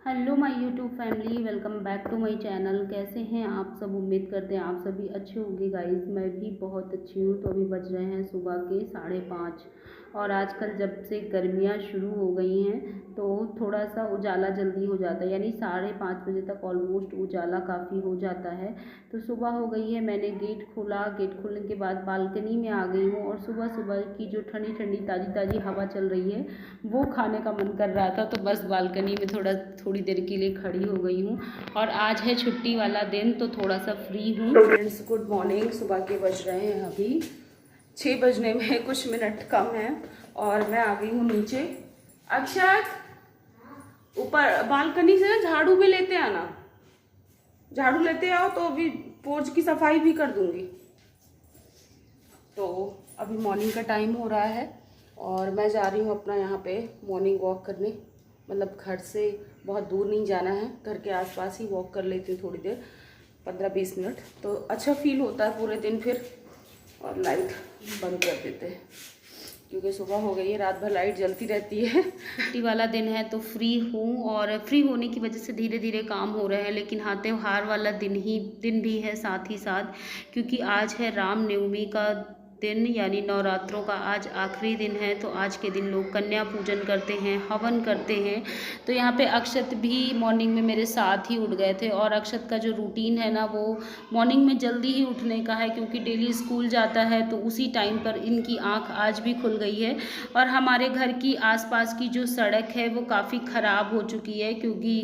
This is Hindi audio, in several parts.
Hello my YouTube family, welcome back to my channel. कैसे हैं आप सब? उम्मीद करते हैं आप सभी अच्छे होंगे गाइस। मैं भी बहुत अच्छी हूँ। तो अभी बज रहे हैं सुबह के 5:30 और आजकल जब से गर्मियाँ शुरू हो गई हैं तो थोड़ा सा उजाला जल्दी हो जाता है, यानी 5:30 बजे तक ऑलमोस्ट उजाला काफ़ी हो जाता है। तो सुबह हो गई है, मैंने गेट खोला। गेट खोलने के बाद बालकनी में आ गई हूँ और सुबह सुबह की जो ठंडी ठंडी ताज़ी ताज़ी हवा चल रही है वो खाने का मन कर रहा था। तो बस बालकनी में थोड़ी देर के लिए खड़ी हो गई हूँ। और आज है छुट्टी वाला दिन तो थोड़ा सा फ्री हूँ। Friends good morning. सुबह के बज रहे हैं अभी 6 बजने में कुछ मिनट कम है और मैं आ गई हूँ नीचे। अक्षत, ऊपर बालकनी से झाड़ू भी लेते आना, झाड़ू लेते आओ तो अभी पोर्च की सफाई भी कर दूंगी। तो अभी मॉर्निंग का टाइम हो रहा है और मैं जा रही हूँ अपना यहाँ पे मॉर्निंग वॉक करने। मतलब घर से बहुत दूर नहीं जाना है, घर के आसपास ही वॉक कर लेती हूँ थोड़ी देर, 15-20 मिनट। तो अच्छा फील होता है पूरे दिन फिर। और लाइट बंद कर देते हैं क्योंकि सुबह हो गई है, रात भर लाइट जलती रहती है। छुट्टी वाला दिन है तो फ्री हूँ और फ्री होने की वजह से धीरे धीरे काम हो रहे हैं। लेकिन हाँ, त्योहार वाला दिन भी है साथ ही साथ, क्योंकि आज है रामनवमी का दिन, यानी नवरात्रों का आज आखिरी दिन है। तो आज के दिन लोग कन्या पूजन करते हैं, हवन करते हैं। तो यहाँ पे अक्षत भी मॉर्निंग में मेरे साथ ही उठ गए थे। और अक्षत का जो रूटीन है ना, वो मॉर्निंग में जल्दी ही उठने का है क्योंकि डेली स्कूल जाता है। तो उसी टाइम पर इनकी आँख आज भी खुल गई है। और हमारे घर की आसपास की जो सड़क है वो काफ़ी ख़राब हो चुकी है क्योंकि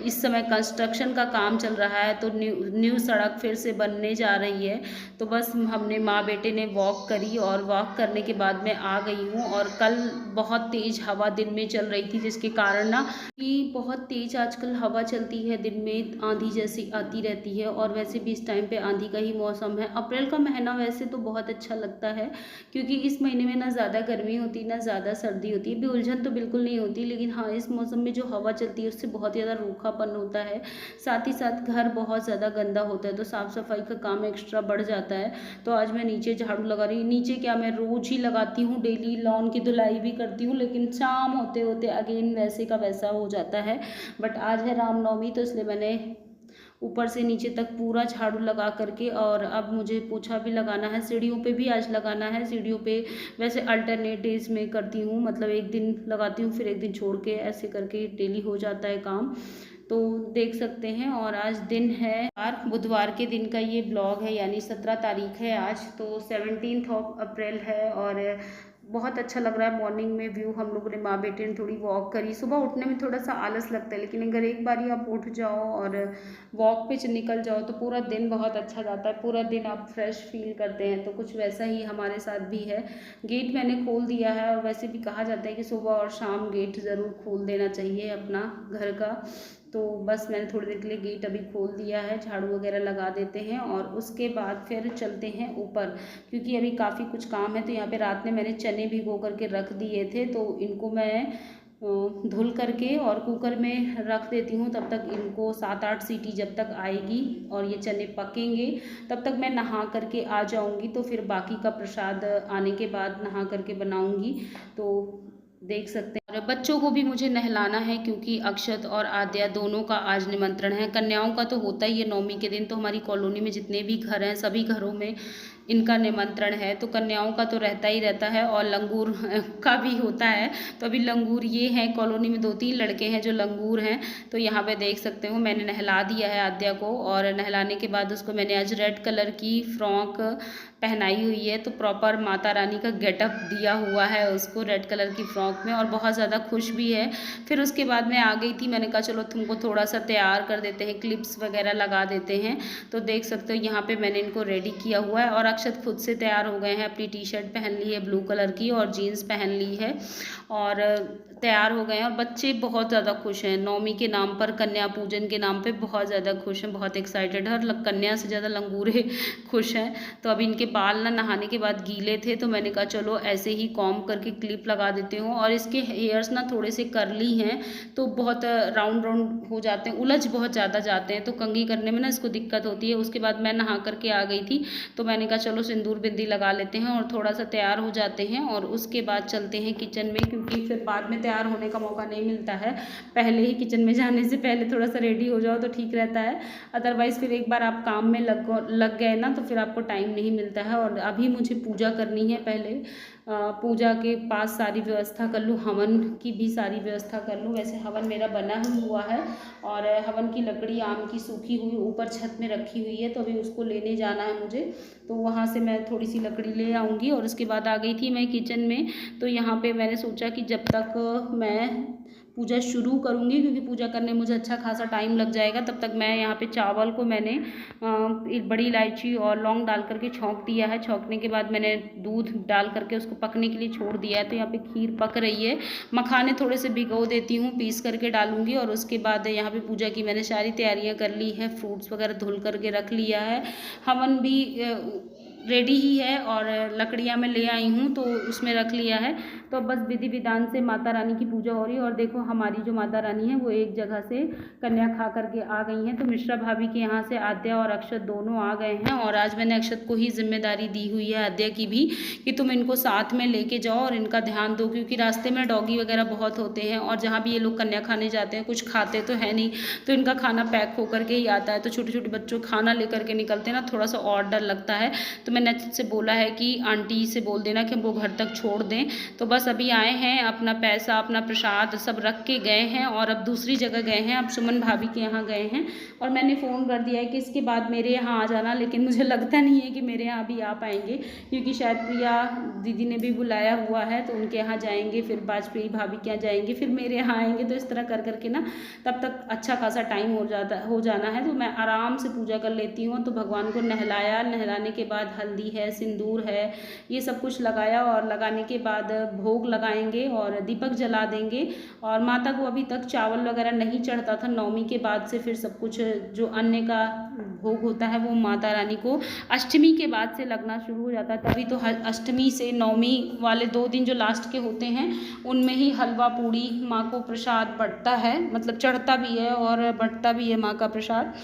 इस समय कंस्ट्रक्शन का काम चल रहा है। तो न्यू सड़क फिर से बनने जा रही है। तो बस हमने माँ बेटे ने वॉक करी और वॉक करने के बाद मैं आ गई हूँ। और कल बहुत तेज़ हवा दिन में चल रही थी, जिसके कारण ना कि बहुत तेज़ आजकल हवा चलती है, दिन में आंधी जैसी आती रहती है। और वैसे भी इस टाइम पे आंधी का ही मौसम है। अप्रैल का महीना वैसे तो बहुत अच्छा लगता है क्योंकि इस महीने में ना ज़्यादा गर्मी होती ना ज़्यादा सर्दी होती है। भी उलझन तो बिल्कुल नहीं होती, लेकिन हाँ, इस मौसम में जो हवा चलती है उससे बहुत ज़्यादा रूखापन होता है। साथ ही साथ घर बहुत ज़्यादा गंदा होता है तो साफ़ सफाई का काम एक्स्ट्रा बढ़ जाता है। तो आज मैं नीचे झाड़ू लगा रही हूँ। नीचे क्या, मैं रोज़ ही लगाती हूँ, डेली लॉन की धुलाई भी करती हूँ, लेकिन शाम होते होते अगेन वैसे का वैसा हो जाता है। बट आज है रामनवमी तो इसलिए मैंने ऊपर से नीचे तक पूरा झाड़ू लगा करके, और अब मुझे पोछा भी लगाना है। सीढ़ियों पे भी आज लगाना है। सीढ़ियों पे वैसे अल्टरनेट डेज में करती हूँ, मतलब एक दिन लगाती हूँ फिर एक दिन छोड़ के, ऐसे करके डेली हो जाता है काम। तो देख सकते हैं। और आज दिन है बुधवार के दिन का ये ब्लॉग है, यानी 17 तारीख है आज। तो 17 अप्रैल है और बहुत अच्छा लग रहा है मॉर्निंग में व्यू। हम लोगों ने माँ बेटे ने थोड़ी वॉक करी। सुबह उठने में थोड़ा सा आलस लगता है, लेकिन अगर एक बार ही आप उठ जाओ और वॉक पे निकल जाओ तो पूरा दिन बहुत अच्छा जाता है। पूरा दिन आप फ्रेश फील करते हैं। तो कुछ वैसा ही हमारे साथ भी है। गेट मैंने खोल दिया है और वैसे भी कहा जाता है कि सुबह और शाम गेट ज़रूर खोल देना चाहिए अपना घर का। तो बस मैंने थोड़ी देर के लिए गेट अभी खोल दिया है, झाड़ू वगैरह लगा देते हैं और उसके बाद फिर चलते हैं ऊपर, क्योंकि अभी काफ़ी कुछ काम है। तो यहाँ पे रात में मैंने चने भिगो करके रख दिए थे, तो इनको मैं धुल करके और कुकर में रख देती हूँ। तब तक इनको 7-8 सीटी जब तक आएगी और ये चने पकेंगे, तब तक मैं नहा करके आ जाऊँगी। तो फिर बाकी का प्रसाद आने के बाद नहा करके बनाऊँगी। तो देख सकते हैं। और बच्चों को भी मुझे नहलाना है क्योंकि अक्षत और आद्या दोनों का आज निमंत्रण है। कन्याओं का तो होता ही है नवमी के दिन, तो हमारी कॉलोनी में जितने भी घर हैं सभी घरों में इनका निमंत्रण है। तो कन्याओं का तो रहता ही रहता है और लंगूर का भी होता है। तो अभी लंगूर ये हैं, कॉलोनी में 2-3 लड़के हैं जो लंगूर हैं। तो यहाँ पे देख सकते हो मैंने नहला दिया है आद्या को, और नहलाने के बाद उसको मैंने आज रेड कलर की फ्रॉक पहनाई हुई है। तो प्रॉपर माता रानी का गेटअप दिया हुआ है उसको रेड कलर की फ्रॉक में, और बहुत ज़्यादा खुश भी है। फिर उसके बाद मैं आ गई थी, मैंने कहा चलो तुमको थोड़ा सा तैयार कर देते हैं, क्लिप्स वगैरह लगा देते हैं। तो देख सकते हो यहाँ पे मैंने इनको रेडी किया हुआ है। और अक्षत खुद से तैयार हो गए हैं, अपनी टी शर्ट पहन ली है ब्लू कलर की और जीन्स पहन ली है और तैयार हो गए हैं। और बच्चे बहुत ज़्यादा खुश हैं, नवमी के नाम पर, कन्या पूजन के नाम पे बहुत ज़्यादा खुश हैं, बहुत एक्साइटेड है। और कन्या से ज़्यादा लंगूरे खुश हैं। तो अभी इनके बाल ना नहाने के बाद गीले थे, तो मैंने कहा चलो ऐसे ही कॉम्ब करके क्लिप लगा देते हूँ। और इसके हेयर्स ना थोड़े से कर्ली हैं तो बहुत राउंड राउंड हो जाते हैं, उलझ बहुत ज़्यादा जाते हैं, तो कंघी करने में ना इसको दिक्कत होती है। उसके बाद मैं नहा करके आ गई थी, तो मैंने कहा चलो सिंदूर बिंदी लगा लेते हैं और थोड़ा सा तैयार हो जाते हैं और उसके बाद चलते हैं किचन में, क्योंकि फिर बाद में तैयार होने का मौका नहीं मिलता है। पहले ही किचन में जाने से पहले थोड़ा सा रेडी हो जाओ तो ठीक रहता है, अदरवाइज़ फिर एक बार आप काम में लग गए ना तो फिर आपको टाइम नहीं मिलता है। और अभी मुझे पूजा करनी है, पहले पूजा के पास सारी व्यवस्था कर लूँ, हवन की भी सारी व्यवस्था कर लूँ। वैसे हवन मेरा बना हुआ है और हवन की लकड़ी आम की सूखी हुई ऊपर छत में रखी हुई है, तो अभी उसको लेने जाना है मुझे, तो वहाँ से मैं थोड़ी सी लकड़ी ले आऊँगी। और उसके बाद आ गई थी मैं किचन में, तो यहाँ पे मैंने सोचा कि जब तक मैं पूजा शुरू करूँगी, क्योंकि पूजा करने मुझे अच्छा खासा टाइम लग जाएगा, तब तक मैं यहाँ पे चावल को मैंने एक बड़ी इलायची और लौंग डाल करके छौंक दिया है। छौंकने के बाद मैंने दूध डाल करके उसको पकने के लिए छोड़ दिया है। तो यहाँ पे खीर पक रही है, मखाने थोड़े से भिगो देती हूँ, पीस करके डालूंगी। और उसके बाद यहाँ पे पूजा की मैंने सारी तैयारियाँ कर ली है, फ्रूट्स वगैरह धुल करके रख लिया है, हवन भी रेडी ही है और लकड़ियाँ मैं ले आई हूँ तो उसमें रख लिया है। तो बस विधि विधान से माता रानी की पूजा हो रही है। और देखो हमारी जो माता रानी है वो एक जगह से कन्या खा करके आ गई हैं। तो मिश्रा भाभी के यहाँ से आद्या और अक्षत दोनों आ गए हैं और आज मैंने अक्षत को ही जिम्मेदारी दी हुई है, आद्या की भी, कि तुम इनको साथ में लेके जाओ और इनका ध्यान दो, क्योंकि रास्ते में डॉगी वगैरह बहुत होते हैं और जहाँ भी ये लोग कन्या खाने जाते हैं कुछ खाते तो है नहीं, तो इनका खाना पैक होकर के ही आता है। तो छोटे छोटे बच्चों खाना लेकर के निकलते हैं ना, थोड़ा सा और डर लगता है। तो मैंने से बोला है कि आंटी से बोल देना कि हमको घर तक छोड़ दें। तो बस अभी आए हैं, अपना पैसा अपना प्रसाद सब रख के गए हैं और अब दूसरी जगह गए हैं, अब सुमन भाभी के यहाँ गए हैं। और मैंने फ़ोन कर दिया है कि इसके बाद मेरे यहाँ आ जाना, लेकिन मुझे लगता नहीं है कि मेरे यहाँ भी आ पाएंगे, क्योंकि शायद प्रिया दीदी ने भी बुलाया हुआ है, तो उनके यहाँ जाएंगे, फिर वाजपेयी भाभी के यहाँ जाएंगे, फिर मेरे यहाँ आएंगे। तो इस तरह कर करके ना तब तक अच्छा खासा टाइम हो जाना है। तो मैं आराम से पूजा कर लेती हूँ। तो भगवान को नहलाया, नहलाने के बाद हल्दी है, सिंदूर है, ये सब कुछ लगाया और लगाने के बाद भोग लगाएंगे और दीपक जला देंगे। और माता को अभी तक चावल वगैरह नहीं चढ़ता था, नवमी के बाद से फिर सब कुछ जो अन्न का भोग होता है वो माता रानी को अष्टमी के बाद से लगना शुरू हो जाता है। तभी तो अष्टमी से नवमी वाले 2 दिन जो लास्ट के होते हैं उनमें ही हलवा पूड़ी माँ को प्रसाद बढ़ता है, मतलब चढ़ता भी है और बढ़ता भी है माँ का प्रसाद।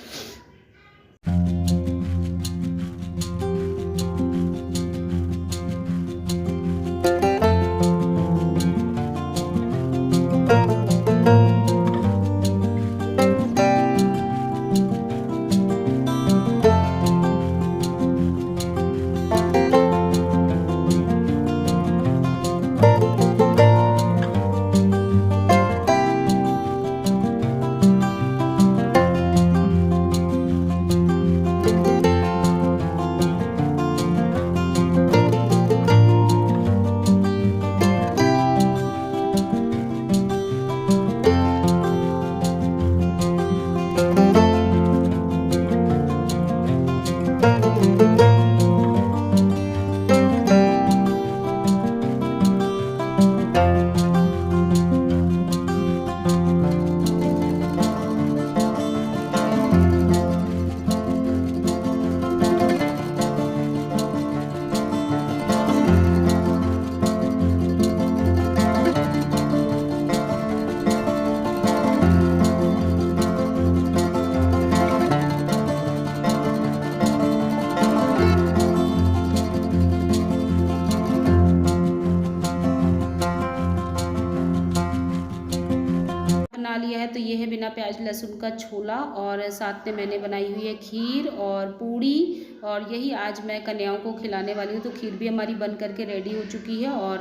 लिया है। तो ये है बिना प्याज लहसुन का छोला और साथ में मैंने बनाई हुई है खीर और पूड़ी, और यही आज मैं कन्याओं को खिलाने वाली हूँ। तो खीर भी हमारी बन करके रेडी हो चुकी है और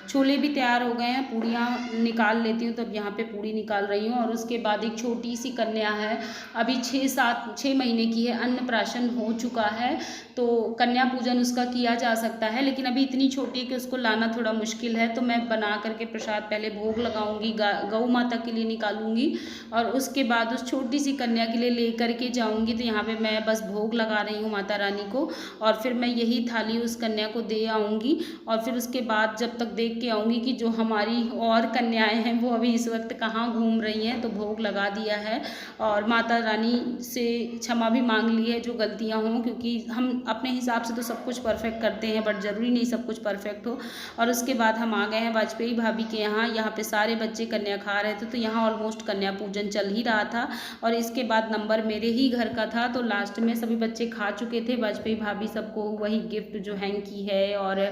छोले भी तैयार हो गए हैं। पूड़ियाँ निकाल लेती हूँ, तो अब यहाँ पे पूड़ी निकाल रही हूँ। और उसके बाद एक छोटी सी कन्या है, अभी 6 महीने की है, अन्नप्राशन हो चुका है, तो कन्या पूजन उसका किया जा सकता है, लेकिन अभी इतनी छोटी है कि उसको लाना थोड़ा मुश्किल है। तो मैं बना करके प्रसाद पहले भोग लगाऊंगी, गौ माता के लिए निकालूंगी और उसके बाद उस छोटी सी कन्या के लिए ले करके जाऊंगी। तो यहाँ पे मैं बस भोग लगा रही हूँ माता रानी को, और फिर मैं यही थाली उस कन्या को दे आऊँगी। और फिर उसके बाद जब तक देख के आऊँगी कि जो हमारी और कन्याएँ हैं वो अभी इस वक्त कहाँ घूम रही हैं, तो भोग लगा दिया है और माता रानी से क्षमा भी मांग ली है जो गलतियाँ हों, क्योंकि हम अपने हिसाब से तो सब कुछ परफेक्ट करते हैं, बट ज़रूरी नहीं सब कुछ परफेक्ट हो। और उसके बाद हम आ गए हैं वाजपेयी भाभी के यहाँ। यहाँ पे सारे बच्चे कन्या खा रहे थे, तो यहाँ ऑलमोस्ट कन्या पूजन चल चल ही रहा था और इसके बाद नंबर मेरे ही घर का था। तो लास्ट में सभी बच्चे खा चुके थे, वाजपेयी भाभी सबको वही गिफ्ट जो हैंकी है और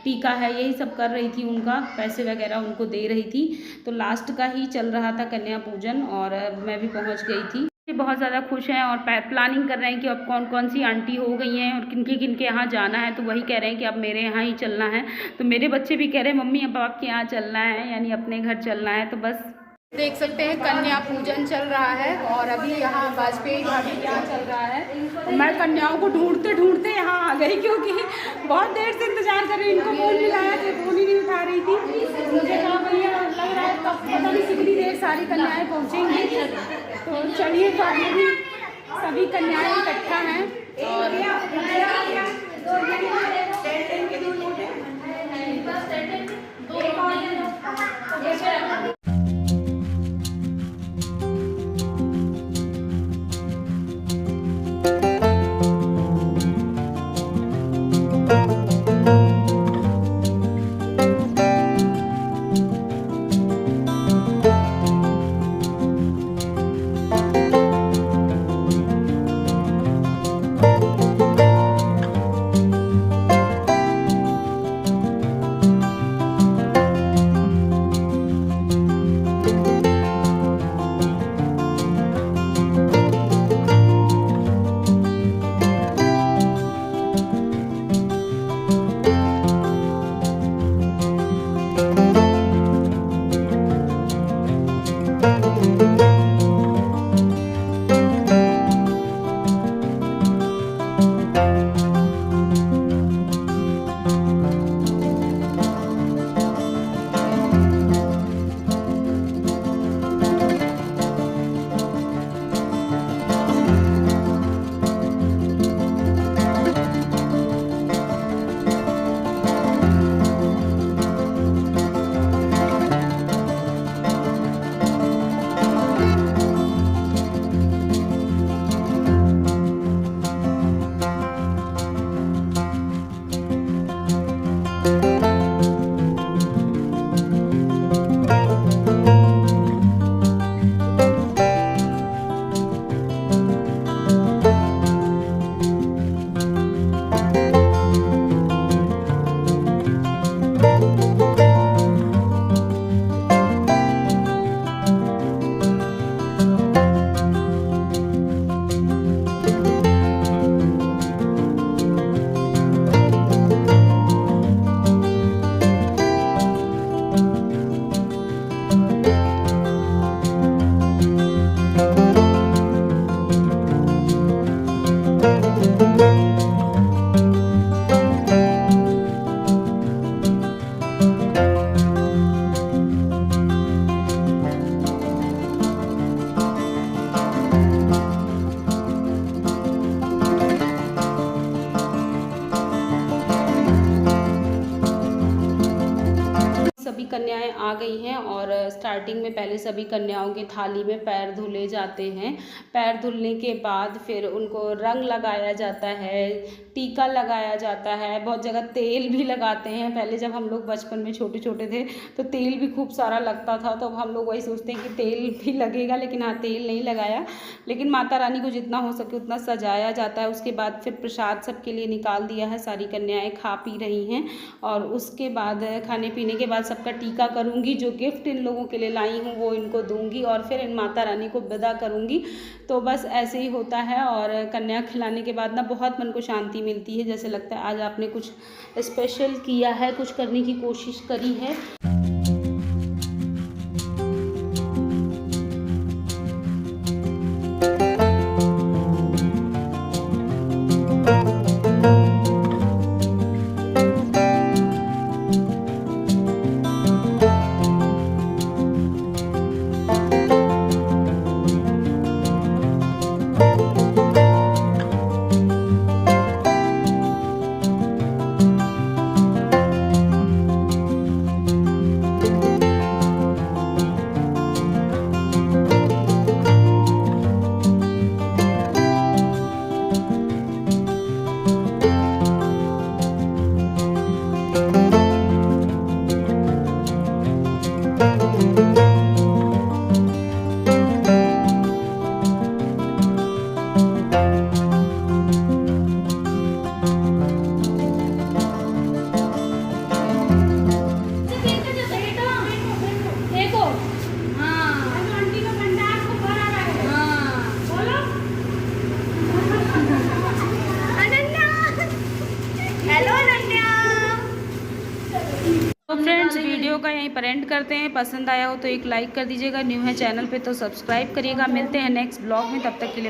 टीका है यही सब कर रही थी, उनका पैसे वगैरह उनको दे रही थी। तो लास्ट का ही चल रहा था कन्या पूजन और मैं भी पहुँच गई थी। बहुत ज़्यादा खुश हैं और प्लानिंग कर रहे हैं कि अब कौन कौन सी आंटी हो गई हैं और किनके किनके यहाँ जाना है। तो वही कह रहे हैं कि अब मेरे यहाँ ही चलना है। तो मेरे बच्चे भी कह रहे हैं मम्मी अब आपके यहाँ चलना है, यानी अपने घर चलना है। तो बस देख सकते हैं कन्या पूजन चल रहा है और अभी यहाँ वाजपेयी भाभी के यहाँ चल रहा है। मैं कन्याओं को ढूंढते ढूंढते यहाँ आ गई क्योंकि बहुत देर से इंतजार कर रही, इनको फोन मिलाया तो फोन ही नहीं उठा रही थी। मुझे कहा भैया लग रहा है कब पता नहीं कितनी देर सारी कन्याएं पहुँचेंगी। तो चलिए फाइनली सभी कन्याएं इकट्ठा हैं और कन्याएं आ गई हैं और स्टार्टिंग में पहले सभी कन्याओं के थाली में पैर धुले जाते हैं। पैर धुलने के बाद फिर उनको रंग लगाया जाता है, टीका लगाया जाता है, बहुत जगह तेल भी लगाते हैं। पहले जब हम लोग बचपन में छोटे छोटे थे तो तेल भी खूब सारा लगता था, तो अब हम लोग वही सोचते हैं कि तेल भी लगेगा, लेकिन हाँ तेल नहीं लगाया। लेकिन माता रानी को जितना हो सके उतना सजाया जाता है। उसके बाद फिर प्रसाद सबके लिए निकाल दिया है, सारी कन्याएं खा पी रही हैं और उसके बाद खाने पीने के बाद सबका टीका करूँगी। जो गिफ्ट इन लोगों के लिए लाई हूँ वो इनको दूँगी और फिर इन माता रानी को विदा करूँगी। तो बस ऐसे ही होता है और कन्या खिलाने के बाद ना बहुत मन को शांति मिलती है, जैसे लगता है आज आपने कुछ स्पेशल किया है, कुछ करने की कोशिश करी है। तो फ्रेंड्स वीडियो का यहीं पर एंड करते हैं। पसंद आया हो तो एक लाइक कर दीजिएगा, न्यू है चैनल पे तो सब्सक्राइब करिएगा। मिलते हैं नेक्स्ट ब्लॉग में, तब तक के लिए